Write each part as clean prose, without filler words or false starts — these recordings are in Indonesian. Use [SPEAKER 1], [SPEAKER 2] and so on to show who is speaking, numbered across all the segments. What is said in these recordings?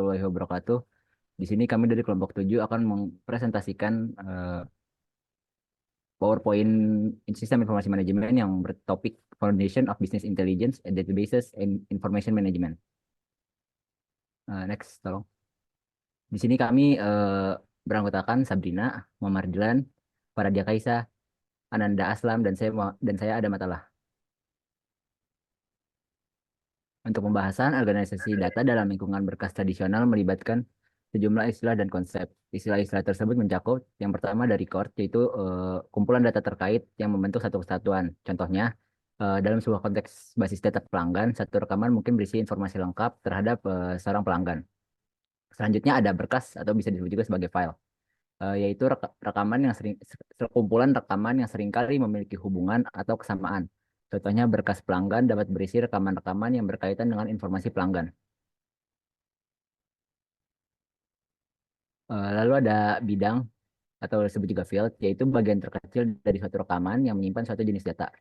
[SPEAKER 1] warahmatullahi wabarakatuh. Di sini kami dari kelompok 7 akan mempresentasikan PowerPoint Sistem Informasi Manajemen yang bertopik Foundation of Business Intelligence and Databases and Information Management. Next, tolong. Di sini kami beranggotakan Sabrina, Muhammad Dilan, Faradia Kaisa, Ananda Aslam, dan saya ada Matalah. Untuk pembahasan organisasi data dalam lingkungan berkas tradisional melibatkan sejumlah istilah dan konsep. Istilah-istilah tersebut mencakup yang pertama dari core, yaitu kumpulan data terkait yang membentuk satu kesatuan. Contohnya, dalam sebuah konteks basis data pelanggan, satu rekaman mungkin berisi informasi lengkap terhadap seorang pelanggan. Selanjutnya ada berkas atau bisa disebut juga sebagai file, yaitu rekaman yang sekumpulan rekaman yang seringkali memiliki hubungan atau kesamaan. Contohnya berkas pelanggan dapat berisi rekaman-rekaman yang berkaitan dengan informasi pelanggan. Lalu ada bidang atau disebut juga field, yaitu bagian terkecil dari suatu rekaman yang menyimpan suatu jenis data.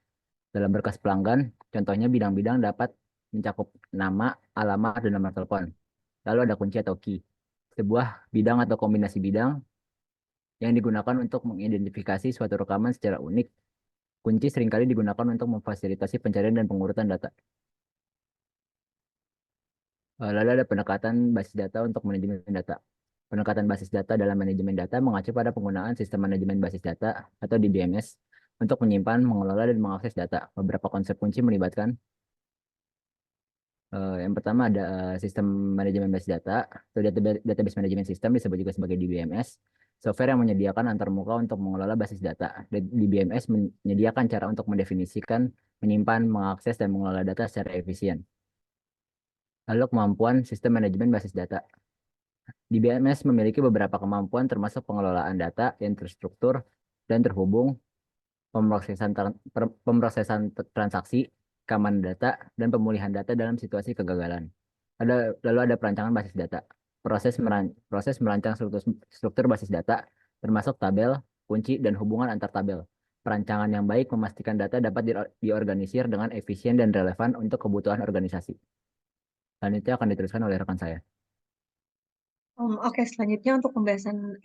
[SPEAKER 1] Dalam berkas pelanggan, contohnya bidang-bidang dapat mencakup nama, alamat, dan nomor telepon. Lalu ada kunci atau key, sebuah bidang atau kombinasi bidang yang digunakan untuk mengidentifikasi suatu rekaman secara unik. Kunci seringkali digunakan untuk memfasilitasi pencarian dan pengurutan data. Lalu ada pendekatan basis data untuk manajemen data. Pendekatan basis data dalam manajemen data mengacu pada penggunaan sistem manajemen basis data atau DBMS untuk menyimpan, mengelola, dan mengakses data. Beberapa konsep kunci melibatkan yang pertama ada sistem manajemen basis data atau database management system disebut juga sebagai DBMS. Software yang menyediakan antarmuka untuk mengelola basis data. DBMS menyediakan cara untuk mendefinisikan, menyimpan, mengakses, dan mengelola data secara efisien. Lalu kemampuan sistem manajemen basis data. DBMS memiliki beberapa kemampuan termasuk pengelolaan data yang terstruktur dan terhubung, pemrosesan transaksi, keamanan data, dan pemulihan data dalam situasi kegagalan. Lalu ada perancangan basis data. Proses merancang struktur basis data, termasuk tabel, kunci, dan hubungan antar tabel. Perancangan yang baik memastikan data dapat diorganisir dengan efisien dan relevan untuk kebutuhan organisasi. Selanjutnya akan diteruskan oleh rekan saya.
[SPEAKER 2] Oke, selanjutnya untuk pembahasan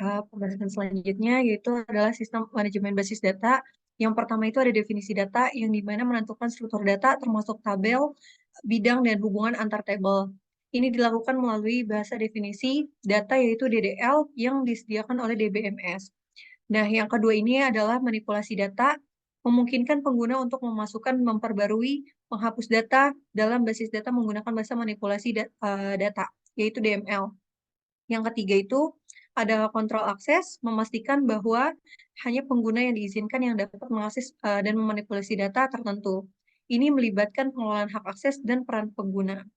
[SPEAKER 2] selanjutnya yaitu adalah sistem manajemen basis data. Yang pertama itu ada definisi data yang dimana menentukan struktur data termasuk tabel, bidang, dan hubungan antar tabel. Ini dilakukan melalui bahasa definisi data yaitu DDL yang disediakan oleh DBMS. Nah, yang kedua ini adalah manipulasi data, memungkinkan pengguna untuk memasukkan, memperbarui, menghapus data dalam basis data menggunakan bahasa manipulasi data, yaitu DML. Yang ketiga itu ada kontrol akses, memastikan bahwa hanya pengguna yang diizinkan yang dapat mengakses dan memanipulasi data tertentu. Ini melibatkan pengelolaan hak akses dan peran pengguna.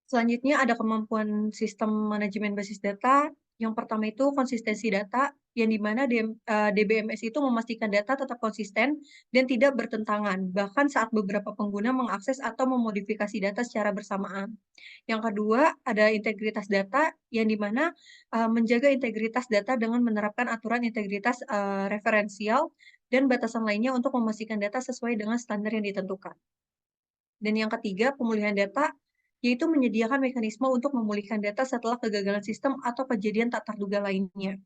[SPEAKER 2] Selanjutnya ada kemampuan sistem manajemen basis data. Yang pertama itu konsistensi data, yang dimana DBMS itu memastikan data tetap konsisten dan tidak bertentangan, bahkan saat beberapa pengguna mengakses atau memodifikasi data secara bersamaan. Yang kedua, ada integritas data, yang dimana menjaga integritas data dengan menerapkan aturan integritas referensial dan batasan lainnya untuk memastikan data sesuai dengan standar yang ditentukan. Dan yang ketiga, pemulihan data, yaitu menyediakan mekanisme untuk memulihkan data setelah kegagalan sistem atau kejadian tak terduga lainnya.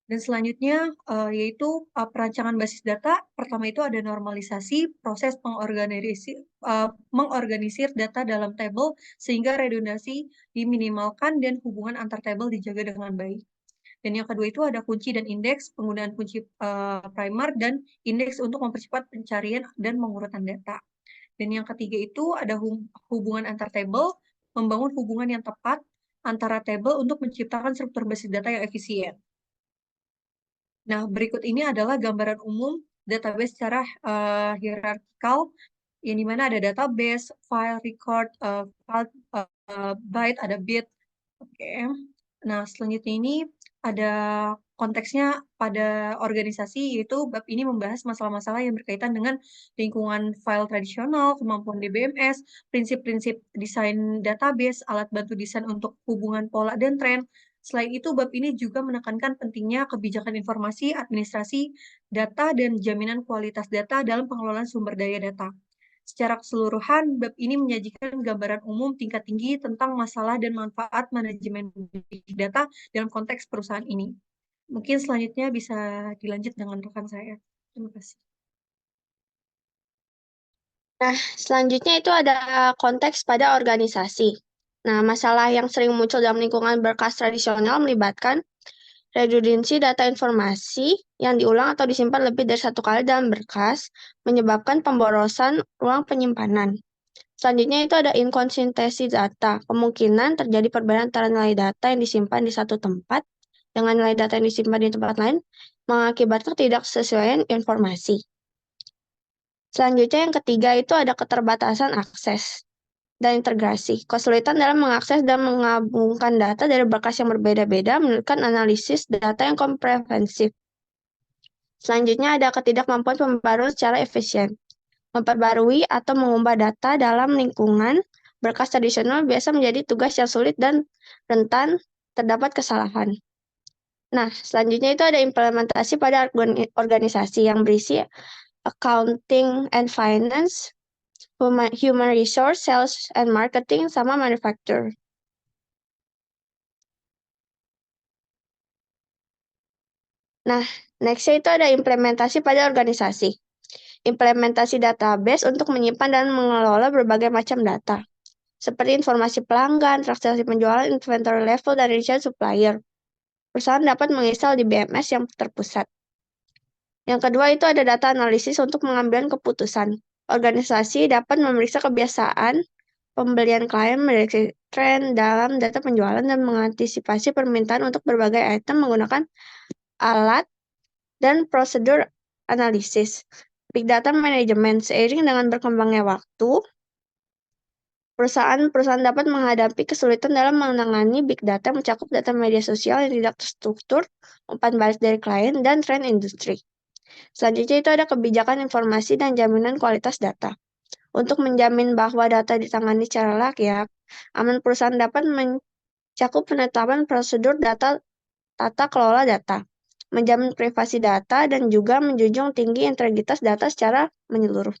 [SPEAKER 2] Dan selanjutnya, yaitu perancangan basis data. Pertama itu ada normalisasi, proses mengorganisir data dalam tabel sehingga redundansi diminimalkan dan hubungan antar tabel dijaga dengan baik. Dan yang kedua itu ada kunci dan indeks, penggunaan kunci primer dan indeks untuk mempercepat pencarian dan pengurutan data. Dan yang ketiga itu ada hubungan antar tabel, membangun hubungan yang tepat antara tabel untuk menciptakan struktur basis data yang efisien. Nah, berikut ini adalah gambaran umum database secara hierarkikal, yang dimana ada database, file, record, byte, ada bit. Oke. Nah, selanjutnya ini ada konteksnya pada organisasi, yaitu bab ini membahas masalah-masalah yang berkaitan dengan lingkungan file tradisional, kemampuan DBMS, prinsip-prinsip desain database, alat bantu desain untuk hubungan pola dan tren. Selain itu, bab ini juga menekankan pentingnya kebijakan informasi, administrasi, data, dan jaminan kualitas data dalam pengelolaan sumber daya data. Secara keseluruhan, bab ini menyajikan gambaran umum tingkat tinggi tentang masalah dan manfaat manajemen big data dalam konteks perusahaan ini. Mungkin selanjutnya bisa dilanjut dengan rekan saya. Terima kasih.
[SPEAKER 3] Nah, selanjutnya itu ada konteks pada organisasi. Nah, masalah yang sering muncul dalam lingkungan berkas tradisional melibatkan redundansi data informasi yang diulang atau disimpan lebih dari satu kali dalam berkas, menyebabkan pemborosan ruang penyimpanan. Selanjutnya itu ada inkonsistensi data. Kemungkinan terjadi perbedaan antara nilai data yang disimpan di satu tempat dengan nilai data yang disimpan di tempat lain, mengakibatkan tidak sesuaian informasi. Selanjutnya yang ketiga itu ada keterbatasan akses dan integrasi. Kesulitan dalam mengakses dan menggabungkan data dari berkas yang berbeda-beda memerlukan analisis data yang komprehensif. Selanjutnya ada ketidakmampuan pembaruan secara efisien. Memperbarui atau mengubah data dalam lingkungan berkas tradisional biasa menjadi tugas yang sulit dan rentan terdapat kesalahan. Nah, selanjutnya itu ada implementasi pada organisasi yang berisi accounting and finance, human resource, sales and marketing, sama manufacture. Nah, nextnya itu ada implementasi pada organisasi. Implementasi database untuk menyimpan dan mengelola berbagai macam data, seperti informasi pelanggan, transaksi penjualan, inventory level, dan rincian supplier. Perusahaan dapat menginstal di BMS yang terpusat. Yang kedua itu ada data analisis untuk mengambil keputusan. Organisasi dapat memeriksa kebiasaan pembelian klien, mendeteksi tren dalam data penjualan, dan mengantisipasi permintaan untuk berbagai item menggunakan alat dan prosedur analisis. Big data management seiring dengan berkembangnya waktu, perusahaan dapat menghadapi kesulitan dalam menangani big data yang mencakup data media sosial yang tidak terstruktur, umpan balik dari klien, dan tren industri. Selanjutnya itu ada kebijakan informasi dan jaminan kualitas data. Untuk menjamin bahwa data ditangani secara layak, aman perusahaan dapat mencakup penetapan prosedur data tata kelola data, menjamin privasi data, dan juga menjunjung tinggi integritas data secara menyeluruh.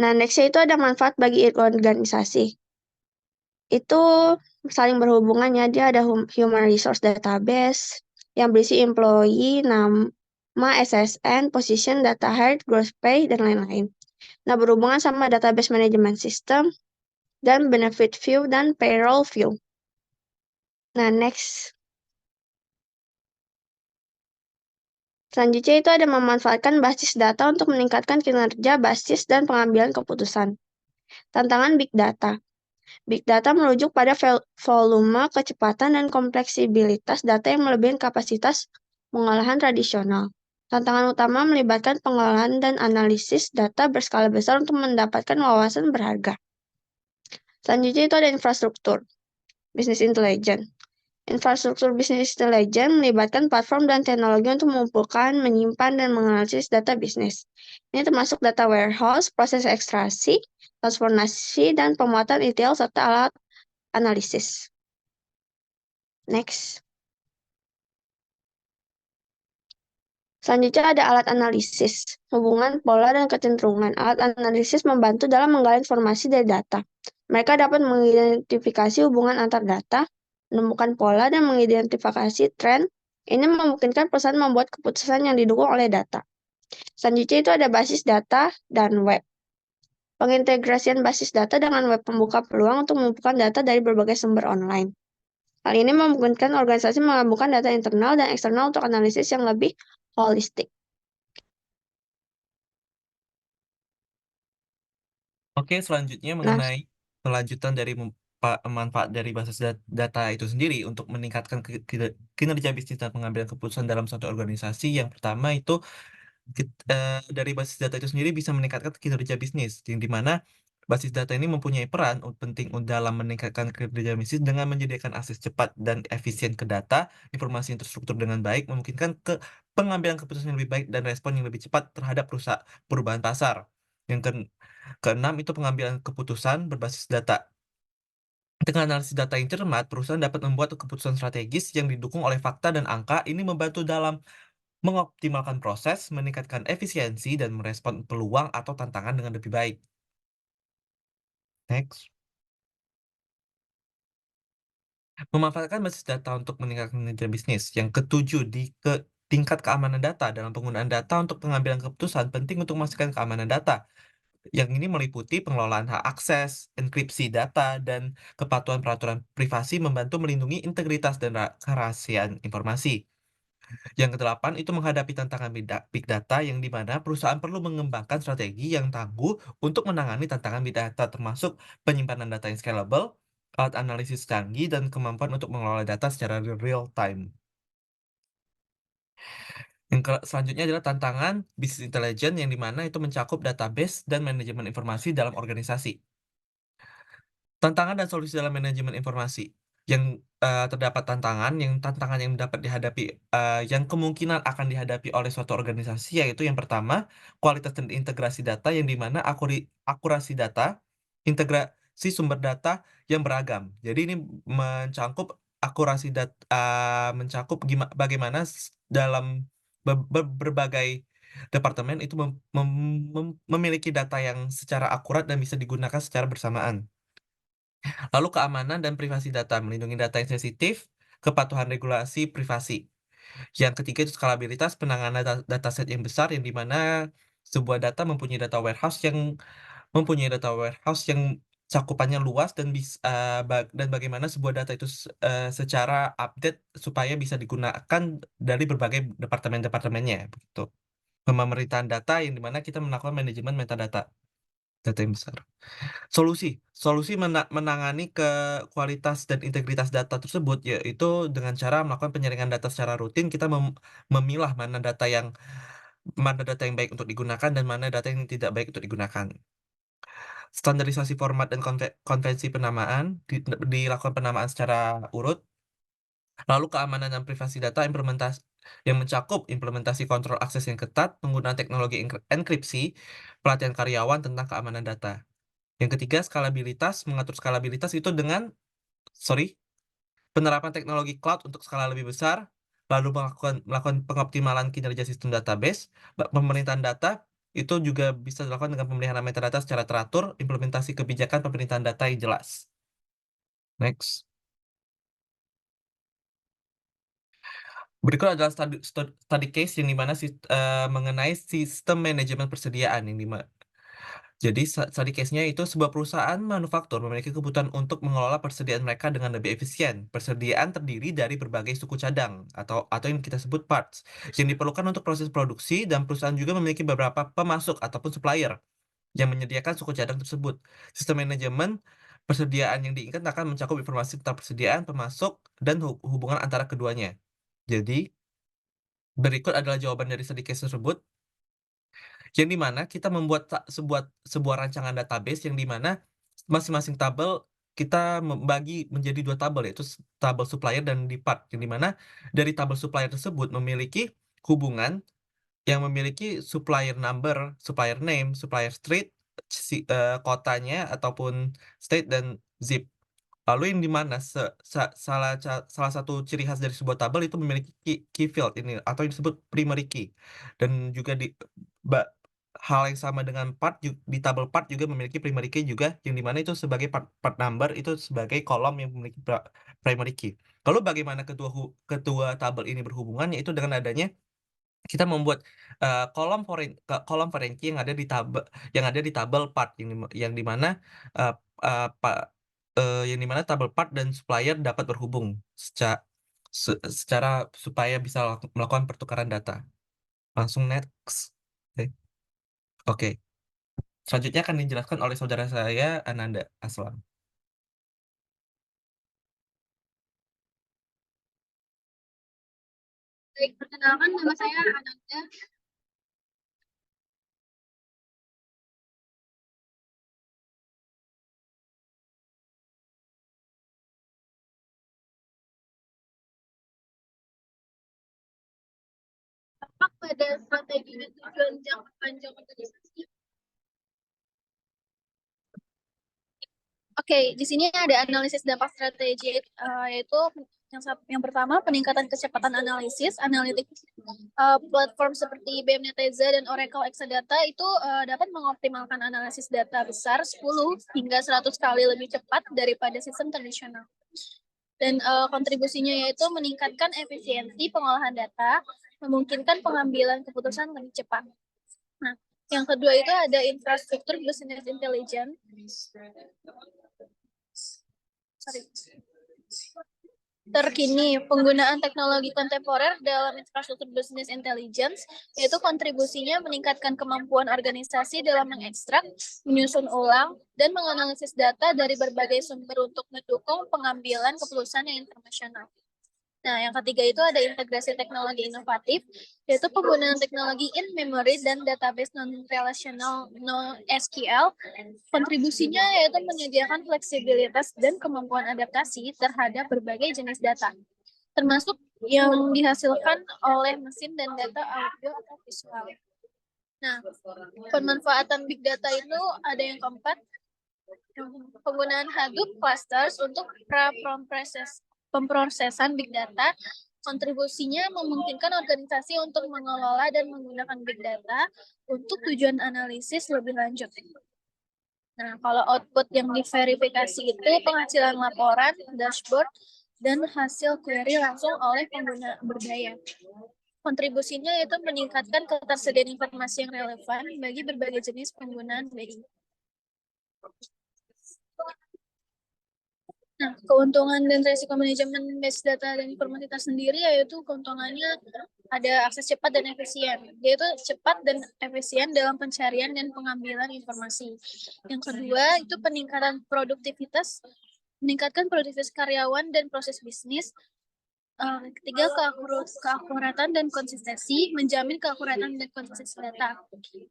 [SPEAKER 3] Nah, nextnya itu ada manfaat bagi organisasi. Itu saling berhubungan ya, dia ada human resource database yang berisi employee, nama, SSN, position, data hired, gross pay, dan lain-lain. Nah, berhubungan sama database management system, dan benefit view, dan payroll view. Nah, next. Selanjutnya itu ada memanfaatkan basis data untuk meningkatkan kinerja basis dan pengambilan keputusan. Tantangan Big Data. Big Data merujuk pada volume, kecepatan, dan kompleksibilitas data yang melebihi kapasitas pengolahan tradisional. Tantangan utama melibatkan pengolahan dan analisis data berskala besar untuk mendapatkan wawasan berharga. Selanjutnya itu ada infrastruktur, business intelligence. Infrastruktur bisnis intelijen melibatkan platform dan teknologi untuk mengumpulkan, menyimpan, dan menganalisis data bisnis. Ini termasuk data warehouse, proses ekstraksi, transformasi, dan pemuatan ETL, serta alat analisis. Next. Selanjutnya ada alat analisis, hubungan pola dan kecenderungan. Alat analisis membantu dalam menggali informasi dari data. Mereka dapat mengidentifikasi hubungan antar data, menemukan pola, dan mengidentifikasi tren. Ini memungkinkan perusahaan membuat keputusan yang didukung oleh data. Selanjutnya itu ada basis data dan web. Pengintegrasian basis data dengan web membuka peluang untuk mengumpulkan data dari berbagai sumber online. Hal ini memungkinkan organisasi menggabungkan data internal dan eksternal untuk analisis yang lebih holistik.
[SPEAKER 4] Oke, selanjutnya
[SPEAKER 3] Nah,
[SPEAKER 4] mengenai kelanjutan dari manfaat dari basis data itu sendiri untuk meningkatkan kinerja bisnis dan pengambilan keputusan dalam suatu organisasi. Yang pertama itu dari basis data itu sendiri bisa meningkatkan kinerja bisnis, yang dimana basis data ini mempunyai peran penting dalam meningkatkan kinerja bisnis dengan menyediakan akses cepat dan efisien ke data, informasi yang terstruktur dengan baik, memungkinkan pengambilan keputusan yang lebih baik dan respon yang lebih cepat terhadap perubahan pasar. Yang keenam itu pengambilan keputusan berbasis data. Dengan analisis data yang cermat, perusahaan dapat membuat keputusan strategis yang didukung oleh fakta dan angka. Ini membantu dalam mengoptimalkan proses, meningkatkan efisiensi, dan merespon peluang atau tantangan dengan lebih baik. Next. Memanfaatkan basis data untuk meningkatkan kinerja bisnis. Yang ketujuh, tingkat keamanan data. Dalam penggunaan data untuk pengambilan keputusan, penting untuk memastikan keamanan data. Yang ini meliputi pengelolaan hak akses, enkripsi data, dan kepatuhan peraturan privasi membantu melindungi integritas dan kerahasiaan informasi. Yang kedelapan itu menghadapi tantangan big data yang di mana perusahaan perlu mengembangkan strategi yang tangguh untuk menangani tantangan big data termasuk penyimpanan data yang scalable, alat analisis canggih, dan kemampuan untuk mengelola data secara real time. Yang selanjutnya adalah tantangan business intelligence yang di mana itu mencakup database dan manajemen informasi dalam organisasi. Tantangan dan solusi dalam manajemen informasi. Yang terdapat tantangan yang dapat dihadapi, yang kemungkinan akan dihadapi oleh suatu organisasi, yaitu yang pertama, kualitas dan integrasi data yang dimana akurasi data, integrasi sumber data yang beragam. Jadi ini mencakup akurasi data, mencakup bagaimana dalam berbagai departemen itu memiliki data yang secara akurat dan bisa digunakan secara bersamaan. Lalu keamanan dan privasi data, melindungi data yang sensitif, kepatuhan regulasi privasi. Yang ketiga itu skalabilitas, penanganan dataset yang besar yang dimana sebuah data mempunyai data warehouse yang cakupannya luas dan dan bagaimana sebuah data itu secara update supaya bisa digunakan dari berbagai departemen-departemennya begitu. Pemerintahan data yang dimana kita melakukan manajemen metadata data yang besar. Solusi menangani ke kualitas dan integritas data tersebut yaitu dengan cara melakukan penyaringan data secara rutin. Kita memilah mana data yang baik untuk digunakan dan mana data yang tidak baik untuk digunakan. Standarisasi format dan konvensi penamaan, dilakukan penamaan secara urut. Lalu keamanan dan privasi data yang mencakup implementasi kontrol akses yang ketat, penggunaan teknologi enkripsi, pelatihan karyawan tentang keamanan data. Yang ketiga, mengatur skalabilitas itu dengan penerapan teknologi cloud untuk skala lebih besar, lalu melakukan pengoptimalan kinerja sistem database, pemerintahan data, itu juga bisa dilakukan dengan pemeliharaan metadata secara teratur, implementasi kebijakan pemerintahan data yang jelas. Next. Berikut adalah study case yang dimana mengenai sistem manajemen persediaan yang dimana. Jadi study case-nya itu sebuah perusahaan manufaktur memiliki kebutuhan untuk mengelola persediaan mereka dengan lebih efisien. Persediaan terdiri dari berbagai suku cadang atau yang kita sebut parts yang diperlukan untuk proses produksi, dan perusahaan juga memiliki beberapa pemasok ataupun supplier yang menyediakan suku cadang tersebut. Sistem manajemen persediaan yang diinginkan akan mencakup informasi tentang persediaan, pemasok, dan hubungan antara keduanya. Jadi, berikut adalah jawaban dari study case tersebut, yang dimana kita membuat sebuah rancangan database yang dimana masing-masing tabel kita membagi menjadi dua tabel, yaitu tabel supplier dan depart, yang dimana dari tabel supplier tersebut memiliki hubungan yang memiliki supplier number, supplier name, supplier street, kotanya ataupun state, dan zip. Lalu yang dimana salah satu ciri khas dari sebuah tabel itu memiliki key field ini atau yang disebut primary key, dan juga ba- hal yang sama dengan di tabel part juga memiliki primary key juga, yang dimana itu sebagai part number itu sebagai kolom yang memiliki primary key. Lalu bagaimana kedua tabel ini berhubungan, yaitu dengan adanya kita membuat kolom foreign key yang ada di tabel part yang dimana uh, uh, pa- yang dimana tabel part dan supplier dapat berhubung secara supaya bisa melakukan pertukaran data. Langsung next. Oke. Oke. Selanjutnya akan dijelaskan oleh saudara saya Ananda Aslam.
[SPEAKER 3] Baik, perkenalkan nama saya Ananda. Dampak pada strategi dan tujuan jangka panjang organisasi. Oke, di sini ada analisis dampak strategi, yaitu
[SPEAKER 5] Yang pertama, peningkatan kecepatan analisis, analitik platform seperti IBM Netezza dan Oracle Exadata itu dapat mengoptimalkan analisis data besar 10 hingga 100 kali lebih cepat daripada sistem tradisional. Dan kontribusinya yaitu meningkatkan efisiensi pengolahan data, memungkinkan pengambilan keputusan lebih cepat. Nah, yang kedua itu ada infrastruktur business intelligence. Terkini, penggunaan teknologi kontemporer dalam infrastruktur business intelligence, yaitu kontribusinya meningkatkan kemampuan organisasi dalam mengekstrak, menyusun ulang, dan menganalisis data dari berbagai sumber untuk mendukung pengambilan keputusan yang internasional. Nah, yang ketiga itu ada integrasi teknologi inovatif, yaitu penggunaan teknologi in-memory dan database non-relational NoSQL. Kontribusinya yaitu menyediakan fleksibilitas dan kemampuan adaptasi terhadap berbagai jenis data, termasuk yang dihasilkan oleh mesin dan data audio atau visual. Nah, pemanfaatan big data itu ada yang keempat, penggunaan Hadoop clusters untuk pemrosesan big data. Kontribusinya memungkinkan organisasi untuk mengelola dan menggunakan big data untuk tujuan analisis lebih lanjut. Nah, kalau output yang diverifikasi itu penghasilan laporan, dashboard, dan hasil query langsung oleh pengguna berdaya. Kontribusinya yaitu meningkatkan ketersediaan informasi yang relevan bagi berbagai jenis penggunaan BI. Nah, keuntungan dan risiko manajemen base data dan informasi sendiri yaitu keuntungannya ada akses cepat dan efisien. Yaitu cepat dan efisien dalam pencarian dan pengambilan informasi. Yang kedua itu meningkatkan produktivitas karyawan dan proses bisnis. Ketiga, keakuratan dan konsistensi, menjamin keakuratan dan konsistensi data.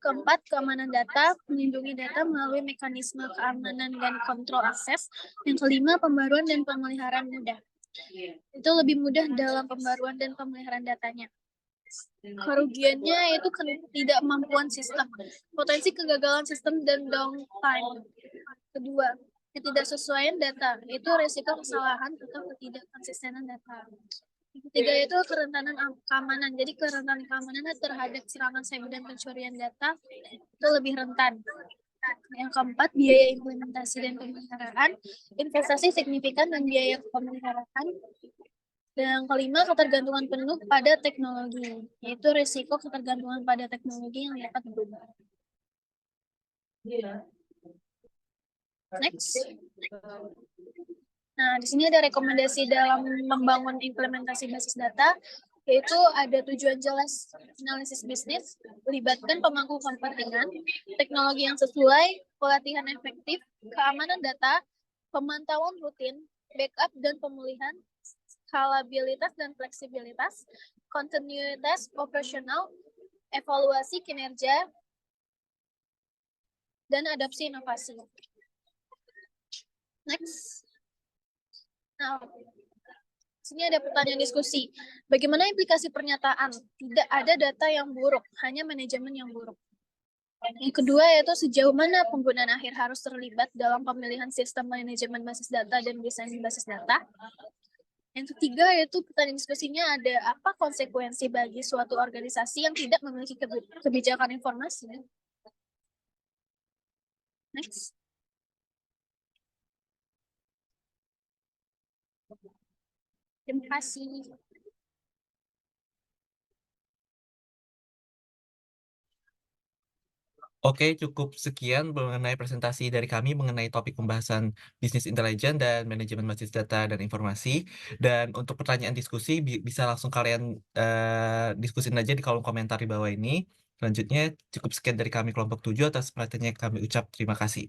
[SPEAKER 5] Keempat, keamanan data, melindungi data melalui mekanisme keamanan dan kontrol akses. Yang kelima, pembaruan dan pemeliharaan mudah. Itu lebih mudah dalam pembaruan dan pemeliharaan datanya. Kerugiannya itu ketidakmampuan sistem, potensi kegagalan sistem dan downtime. Kedua, ketidaksesuaian data, itu risiko kesalahan atau ketidakkonsistenan data. Ketiga itu kerentanan keamanan. Jadi kerentanan keamanan terhadap serangan cyber dan pencurian data itu lebih rentan. Yang keempat, biaya implementasi dan pemeliharaan, investasi signifikan dan biaya pemeliharaan. Dan yang kelima, ketergantungan penuh pada teknologi, yaitu risiko ketergantungan pada teknologi yang dapat berubah. Next. Nah, di sini ada rekomendasi dalam membangun implementasi basis data, yaitu ada tujuan jelas analisis bisnis, melibatkan pemangku kepentingan, teknologi yang sesuai, pelatihan efektif, keamanan data, pemantauan rutin, backup dan pemulihan, skalabilitas dan fleksibilitas, kontinuitas operasional, evaluasi kinerja, dan adopsi inovasi. Next. Nah, sini ada pertanyaan diskusi. Bagaimana implikasi pernyataan? Tidak ada data yang buruk, hanya manajemen yang buruk. Yang kedua yaitu sejauh mana penggunaan akhir harus terlibat dalam pemilihan sistem manajemen basis data dan desain basis data. Yang ketiga yaitu pertanyaan diskusinya ada apa konsekuensi bagi suatu organisasi yang tidak memiliki kebijakan informasi. Next. Terima kasih.
[SPEAKER 4] Oke, cukup sekian mengenai presentasi dari kami mengenai topik pembahasan bisnis intelijen dan manajemen basis data dan informasi. Dan untuk pertanyaan diskusi bisa langsung kalian diskusin aja di kolom komentar di bawah ini. Selanjutnya cukup sekian dari kami kelompok 7 atas perhatiannya kami ucap terima kasih.